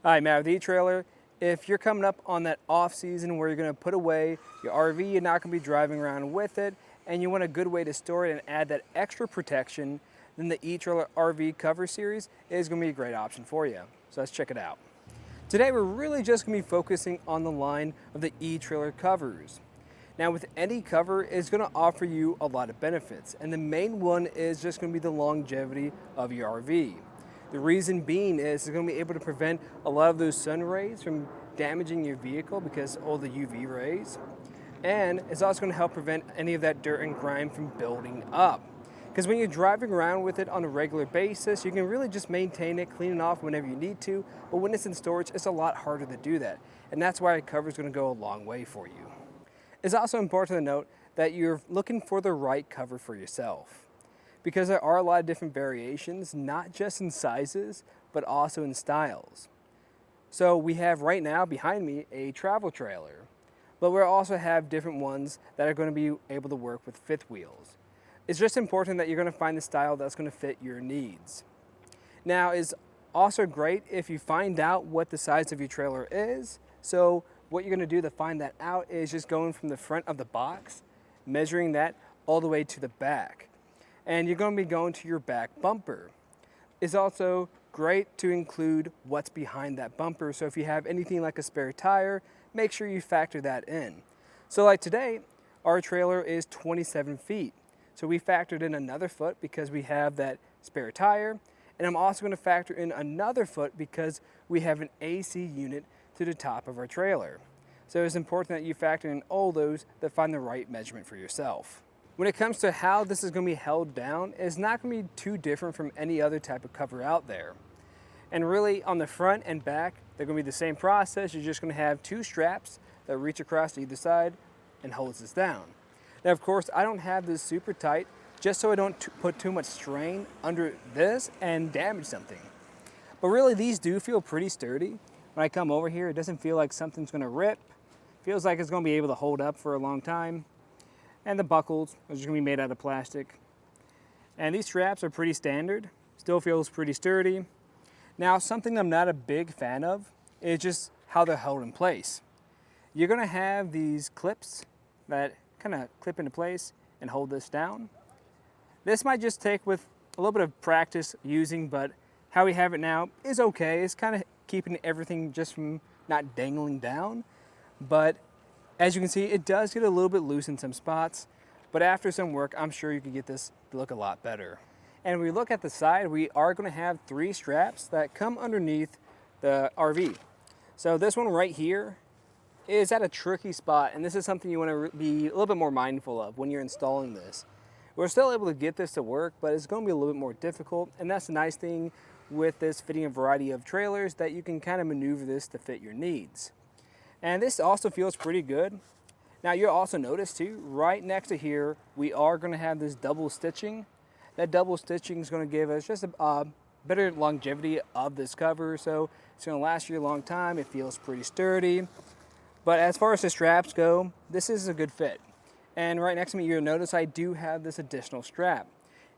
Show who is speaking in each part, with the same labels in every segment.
Speaker 1: Hi, Matt with eTrailer. If you're coming up on that off season where you're going to put away your RV, you're not going to be driving around with it, and you want a good way to store it and add that extra protection, then the eTrailer RV cover series is going to be a great option for you. So let's check it out. Today we're really just going to be focusing on the line of the eTrailer covers. Now with any cover, it's going to offer you a lot of benefits, and the main one is just going to be the longevity of your RV. The reason being is it's going to be able to prevent a lot of those sun rays from damaging your vehicle because of all the UV rays. And it's also going to help prevent any of that dirt and grime from building up. Because when you're driving around with it on a regular basis, you can really just maintain it, clean it off whenever you need to. But when it's in storage, it's a lot harder to do that. And that's why a cover is going to go a long way for you. It's also important to note that you're looking for the right cover for yourself, because there are a lot of different variations, not just in sizes, but also in styles. So we have right now behind me a travel trailer, but we also have different ones that are going to be able to work with fifth wheels. It's just important that you're going to find the style that's going to fit your needs. Now, it's also great if you find out what the size of your trailer is. So what you're going to do to find that out is just going from the front of the box, measuring that all the way to the back. And you're going to be going to your back bumper. It's also great to include what's behind that bumper. So if you have anything like a spare tire, make sure you factor that in. So like today, our trailer is 27 feet. So we factored in another foot because we have that spare tire. And I'm also going to factor in another foot because we have an AC unit to the top of our trailer. So it's important that you factor in all those that find the right measurement for yourself. When it comes to how this is going to be held down, it's not going to be too different from any other type of cover out there. And really on the front and back, they're going to be the same process. You're just going to have two straps that reach across to either side and holds this down. Now of course, I don't have this super tight just so I don't put too much strain under this and damage something. But really these do feel pretty sturdy. When I come over here, it doesn't feel like something's going to rip. It feels like it's going to be able to hold up for a long time. And the buckles are just going to be made out of plastic. And these straps are pretty standard. Still feels pretty sturdy. Now, something I'm not a big fan of is just how they're held in place. You're going to have these clips that kind of clip into place and hold this down. This might just take with a little bit of practice using, but how we have it now is okay. It's kind of keeping everything just from not dangling down. But as you can see, it does get a little bit loose in some spots, but after some work, I'm sure you can get this to look a lot better. And when we look at the side, we are going to have three straps that come underneath the RV. So this one right here is at a tricky spot, and this is something you want to be a little bit more mindful of when you're installing this. We're still able to get this to work, but it's going to be a little bit more difficult, and that's the nice thing with this fitting a variety of trailers, that you can kind of maneuver this to fit your needs. And this also feels pretty good. Now you'll also notice too, right next to here, we are going to have this double stitching. That double stitching is going to give us just a better longevity of this cover. So it's going to last you a long time. It feels pretty sturdy. But as far as the straps go, this is a good fit. And right next to me, you'll notice I do have this additional strap.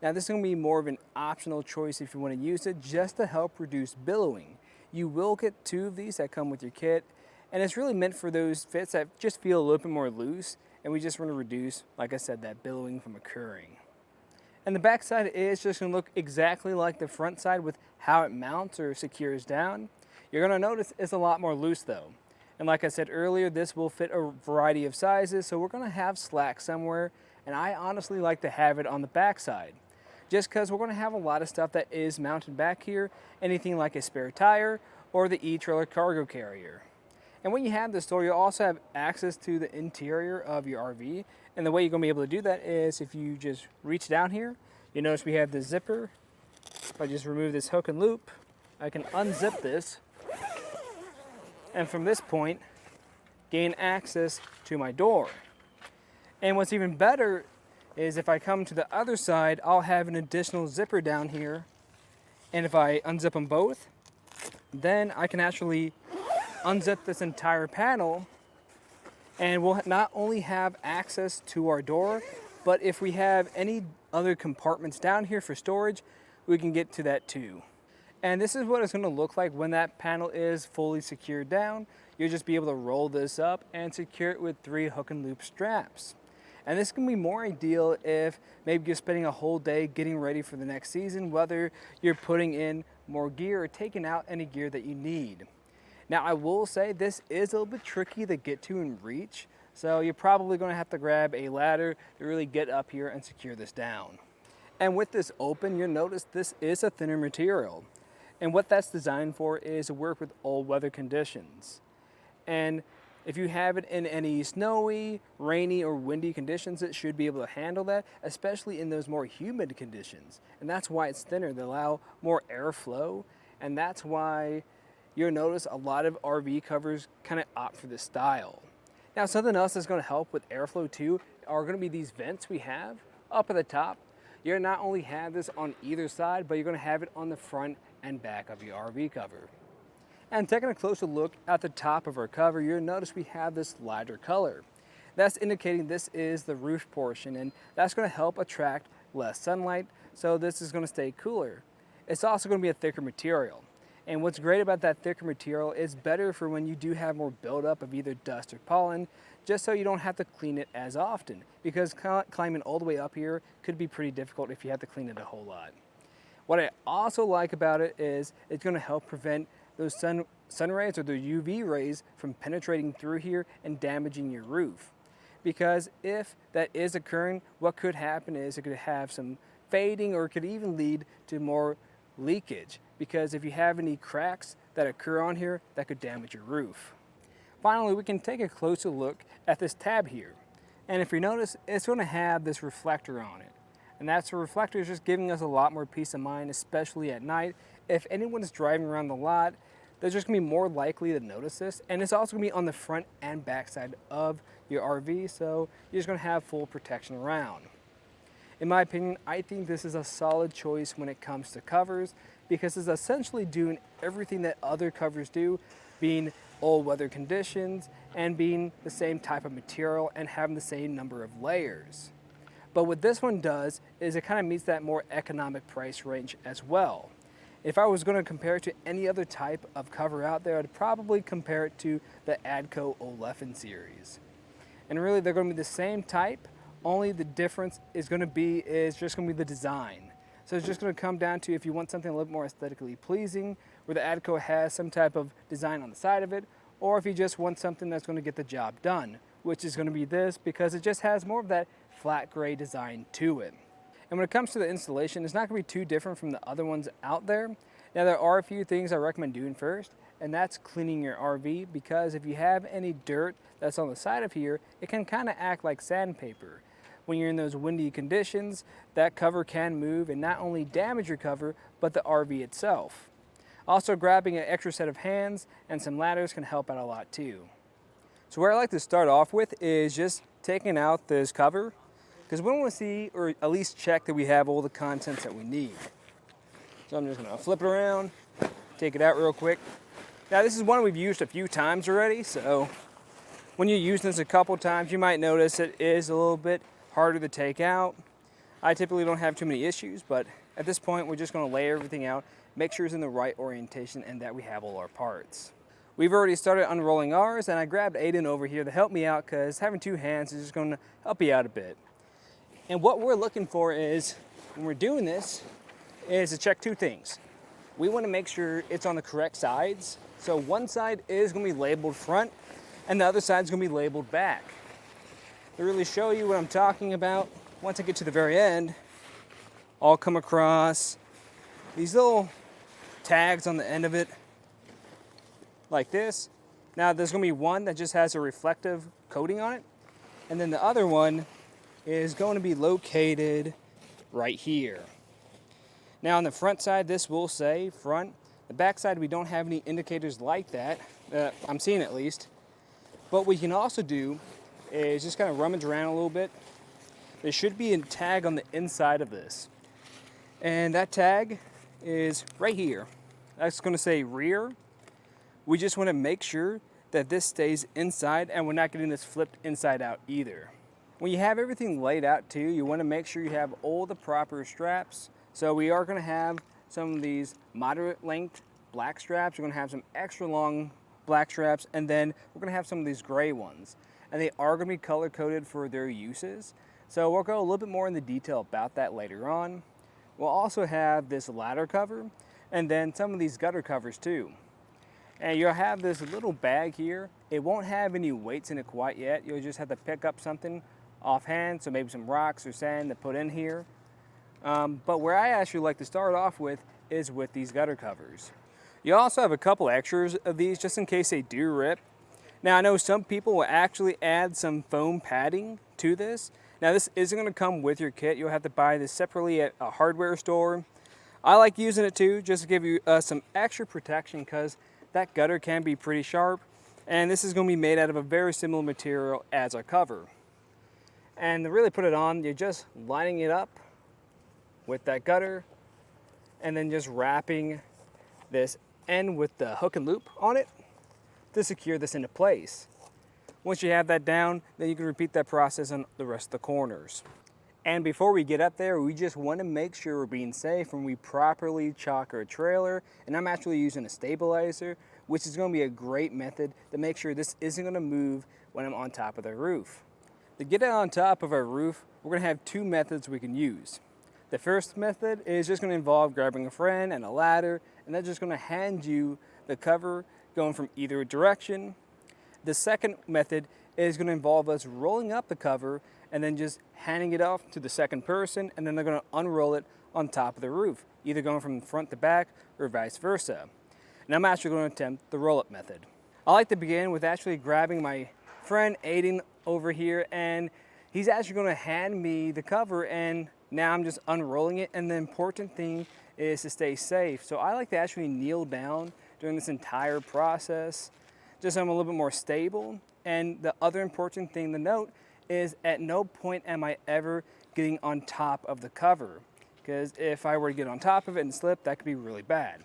Speaker 1: Now this is going to be more of an optional choice if you want to use it, just to help reduce billowing. You will get two of these that come with your kit. And it's really meant for those fits that just feel a little bit more loose, and we just want to reduce, like I said, that billowing from occurring. And the back side is just going to look exactly like the front side with how it mounts or secures down. You're going to notice it's a lot more loose though. And like I said earlier, this will fit a variety of sizes, so we're going to have slack somewhere, and I honestly like to have it on the back side, just because we're going to have a lot of stuff that is mounted back here, anything like a spare tire or the eTrailer cargo carrier. And when you have this door, you'll also have access to the interior of your RV. And the way you're going to be able to do that is if you just reach down here, you notice we have the zipper. If I just remove this hook and loop, I can unzip this. And from this point, gain access to my door. And what's even better is if I come to the other side, I'll have an additional zipper down here. And if I unzip them both, then I can actually unzip this entire panel, and we'll not only have access to our door, but if we have any other compartments down here for storage, we can get to that too. And this is what it's going to look like when that panel is fully secured down. You'll just be able to roll this up and secure it with 3 hook and loop straps. And this can be more ideal if maybe you're spending a whole day getting ready for the next season, whether you're putting in more gear or taking out any gear that you need. Now, I will say this is a little bit tricky to get to and reach, so you're probably going to have to grab a ladder to really get up here and secure this down. And with this open, you'll notice this is a thinner material. And what that's designed for is to work with all weather conditions. And if you have it in any snowy, rainy, or windy conditions, it should be able to handle that, especially in those more humid conditions. And that's why it's thinner, to allow more airflow. And that's why you'll notice a lot of RV covers kind of opt for this style. Now, something else that's going to help with airflow too are going to be these vents we have up at the top. You're not only have this on either side, but you're going to have it on the front and back of your RV cover. And taking a closer look at the top of our cover, you'll notice we have this lighter color. That's indicating this is the roof portion, and that's going to help attract less sunlight, so this is going to stay cooler. It's also going to be a thicker material. And what's great about that thicker material is better for when you do have more buildup of either dust or pollen, just so you don't have to clean it as often, because climbing all the way up here could be pretty difficult if you have to clean it a whole lot. What I also like about it is it's going to help prevent those sun rays or the UV rays from penetrating through here and damaging your roof. Because if that is occurring, what could happen is it could have some fading, or it could even lead to more leakage. Because if you have any cracks that occur on here, that could damage your roof. Finally, we can take a closer look at this tab here. And if you notice, it's going to have this reflector on it. And that's the reflector is just giving us a lot more peace of mind, especially at night. If anyone is driving around the lot, they're just going to be more likely to notice this. And it's also going to be on the front and back side of your RV, so you're just going to have full protection around. In my opinion, I think this is a solid choice when it comes to covers, because it's essentially doing everything that other covers do, being all weather conditions and being the same type of material and having the same number of layers. But what this one does is it kind of meets that more economic price range as well. If I was going to compare it to any other type of cover out there, I'd probably compare it to the Adco Olefin series. And really, they're going to be the same type, only the difference is just going to be the design. So it's just going to come down to if you want something a little more aesthetically pleasing, where the Adco has some type of design on the side of it, or if you just want something that's going to get the job done, which is going to be this, because it just has more of that flat gray design to it. And when it comes to the installation, it's not going to be too different from the other ones out there. Now, there are a few things I recommend doing first, and that's cleaning your RV, because if you have any dirt that's on the side of here, it can kind of act like sandpaper. When you're in those windy conditions, that cover can move and not only damage your cover, but the RV itself. Also, grabbing an extra set of hands and some ladders can help out a lot too. So where I like to start off with is just taking out this cover, because we want to see, or at least check, that we have all the contents that we need. So I'm just going to flip it around, take it out real quick. Now, this is one we've used a few times already, so when you use this a couple times, you might notice it is a little bit harder to take out. I typically don't have too many issues, but at this point, we're just going to lay everything out, make sure it's in the right orientation, and that we have all our parts. We've already started unrolling ours, and I grabbed Aiden over here to help me out, because having two hands is just going to help you out a bit. And what we're looking for is, when we're doing this, is to check two things. We want to make sure it's on the correct sides. So one side is going to be labeled front, and the other side is going to be labeled back. To really show you what I'm talking about, once I get to the very end, I'll come across these little tags on the end of it, like this. Now, there's going to be one that just has a reflective coating on it, and then the other one is going to be located right here. Now, on the front side, this will say front. The back side, we don't have any indicators like that, I'm seeing at least. What we can also do is just kind of rummage around a little bit. There should be a tag on the inside of this. And that tag is right here. That's going to say rear. We just want to make sure that this stays inside and we're not getting this flipped inside out either. When you have everything laid out too, you want to make sure you have all the proper straps. So we are going to have some of these moderate length black straps. You're going to have some extra long black straps, and then we're going to have some of these gray ones. And they are going to be color coded for their uses. So we'll go a little bit more into detail about that later on. We'll also have this ladder cover and then some of these gutter covers too. And you'll have this little bag here. It won't have any weights in it quite yet. You'll just have to pick up something offhand, so maybe some rocks or sand to put in here. But where I actually like to start off with is with these gutter covers. You also have a couple extras of these just in case they do rip. Now I know some people will actually add some foam padding to this. Now this isn't going to come with your kit. You'll have to buy this separately at a hardware store. I like using it too, just to give you some extra protection, because that gutter can be pretty sharp, and this is going to be made out of a very similar material as our cover. And to really put it on, you're just lining it up with that gutter and then just wrapping this end with the hook and loop on it to secure this into place. Once you have that down, then you can repeat that process on the rest of the corners. And before we get up there, we just want to make sure we're being safe when we properly chalk our trailer. And I'm actually using a stabilizer, which is going to be a great method to make sure this isn't going to move when I'm on top of the roof. To get it on top of our roof, we're going to have two methods we can use. The first method is just going to involve grabbing a friend and a ladder, and they're just going to hand you the cover going from either direction. The second method is going to involve us rolling up the cover and then just handing it off to the second person, and then they're going to unroll it on top of the roof, either going from front to back or vice versa. And I'm actually going to attempt the roll-up method. I like to begin with actually grabbing my friend Aiden over here, and he's actually going to hand me the cover, and now I'm just unrolling it. And the important thing is to stay safe. So I like to actually kneel down during this entire process, just so I'm a little bit more stable. And the other important thing to note is at no point am I ever getting on top of the cover, because if I were to get on top of it and slip, that could be really bad.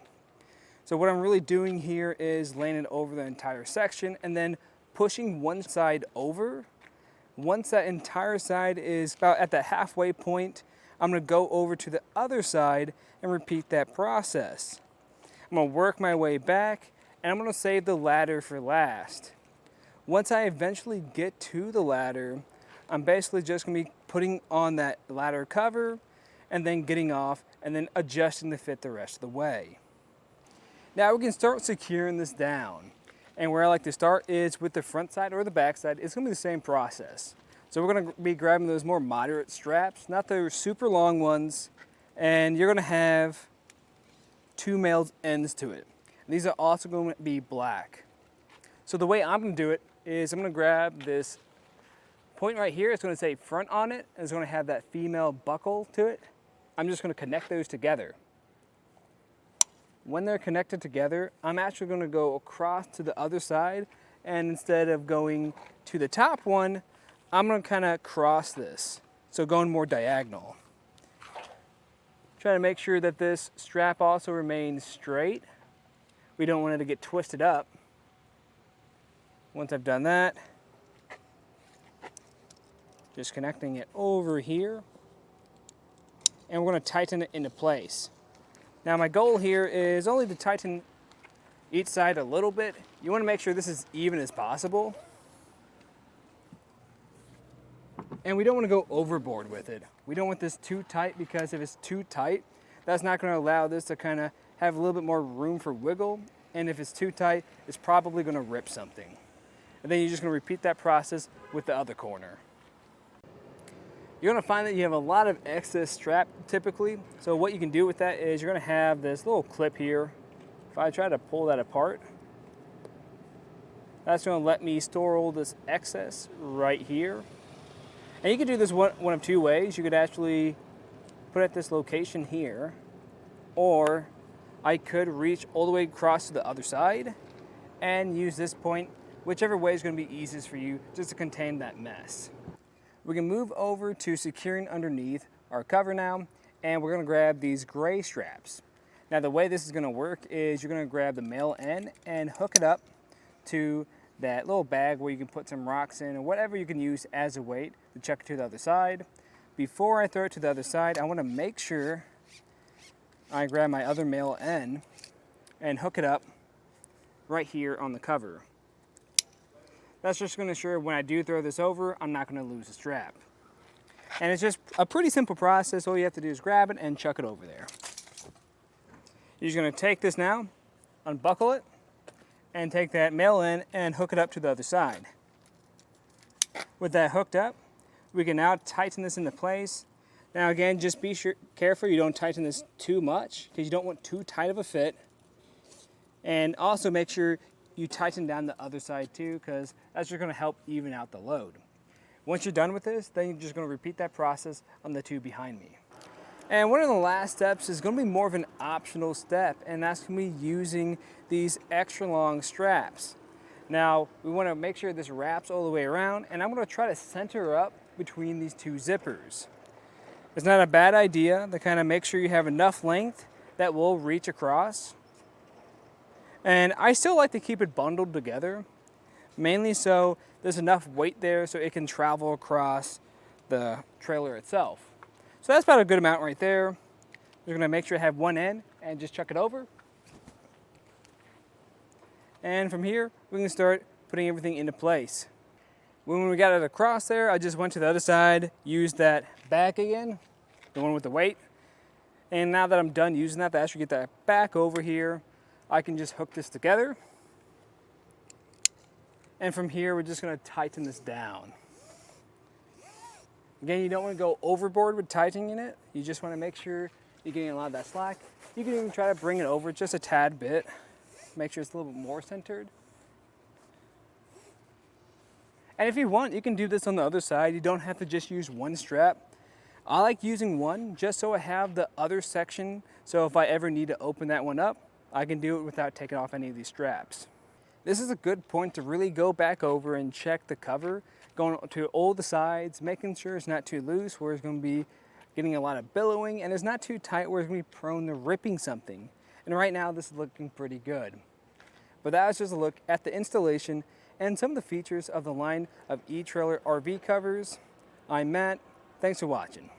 Speaker 1: So what I'm really doing here is laying it over the entire section and then pushing one side over. Once that entire side is about at the halfway point, I'm going to go over to the other side and repeat that process. I'm going to work my way back, and I'm going to save the ladder for last. Once I eventually get to the ladder, I'm basically just going to be putting on that ladder cover and then getting off and then adjusting the fit the rest of the way. Now we can start securing this down. And where I like to start is with the front side or the back side. It's going to be the same process. So we're going to be grabbing those more moderate straps, not the super long ones, and you're going to have two male ends to it. And these are also going to be black. So the way I'm going to do it is I'm going to grab this point right here. It's going to say front on it, and it's going to have that female buckle to it. I'm just going to connect those together. When they're connected together, I'm actually going to go across to the other side, and instead of going to the top one, I'm going to kind of cross this, so going more diagonal. Trying to make sure that this strap also remains straight. We don't want it to get twisted up. Once I've done that, just connecting it over here, and we're going to tighten it into place. Now my goal here is only to tighten each side a little bit. You want to make sure this is even as possible. And we don't want to go overboard with it. We don't want this too tight, because if it's too tight, that's not going to allow this to kind of have a little bit more room for wiggle. And if it's too tight, it's probably going to rip something. And then you're just going to repeat that process with the other corner. You're going to find that you have a lot of excess strap typically. So what you can do with that is you're going to have this little clip here. If I try to pull that apart, that's going to let me store all this excess right here. And you can do this one of two ways. You could actually put it at this location here, or I could reach all the way across to the other side and use this point, whichever way is going to be easiest for you, just to contain that mess. We can move over to securing underneath our cover now, and we're going to grab these gray straps. Now the way this is going to work is you're going to grab the male end and hook it up to that little bag where you can put some rocks in or whatever you can use as a weight to chuck it to the other side. Before I throw it to the other side, I want to make sure I grab my other male end and hook it up right here on the cover. That's just going to ensure when I do throw this over, I'm not going to lose the strap. And it's just a pretty simple process. All you have to do is grab it and chuck it over there. You're just going to take this now, unbuckle it, and take that male end and hook it up to the other side. With that hooked up, we can now tighten this into place. Now again, just be careful you don't tighten this too much because you don't want too tight of a fit. And also make sure you tighten down the other side too, because that's just going to help even out the load. Once you're done with this, then you're just going to repeat that process on the two behind me. And one of the last steps is going to be more of an optional step, and that's going to be using these extra long straps. Now, we want to make sure this wraps all the way around, and I'm going to try to center up between these two zippers. It's not a bad idea to kind of make sure you have enough length that will reach across. And I still like to keep it bundled together, mainly so there's enough weight there so it can travel across the trailer itself. So that's about a good amount right there. We're gonna make sure I have one end and just chuck it over. And from here, we can start putting everything into place. When we got it across there, I just went to the other side, used that back again, the one with the weight. And now that I'm done using that, to actually get that back over here, I can just hook this together. And from here, we're just gonna tighten this down. Again, you don't wanna go overboard with tightening it. You just wanna make sure you're getting a lot of that slack. You can even try to bring it over just a tad bit. Make sure it's a little bit more centered. And if you want, you can do this on the other side. You don't have to just use one strap. I like using one just so I have the other section. So if I ever need to open that one up, I can do it without taking off any of these straps. This is a good point to really go back over and check the cover, going to all the sides, making sure it's not too loose where it's going to be getting a lot of billowing, and it's not too tight where it's going to be prone to ripping something. And right now this is looking pretty good. But that was just a look at the installation and some of the features of the line of eTrailer RV covers. I'm Matt. Thanks for watching.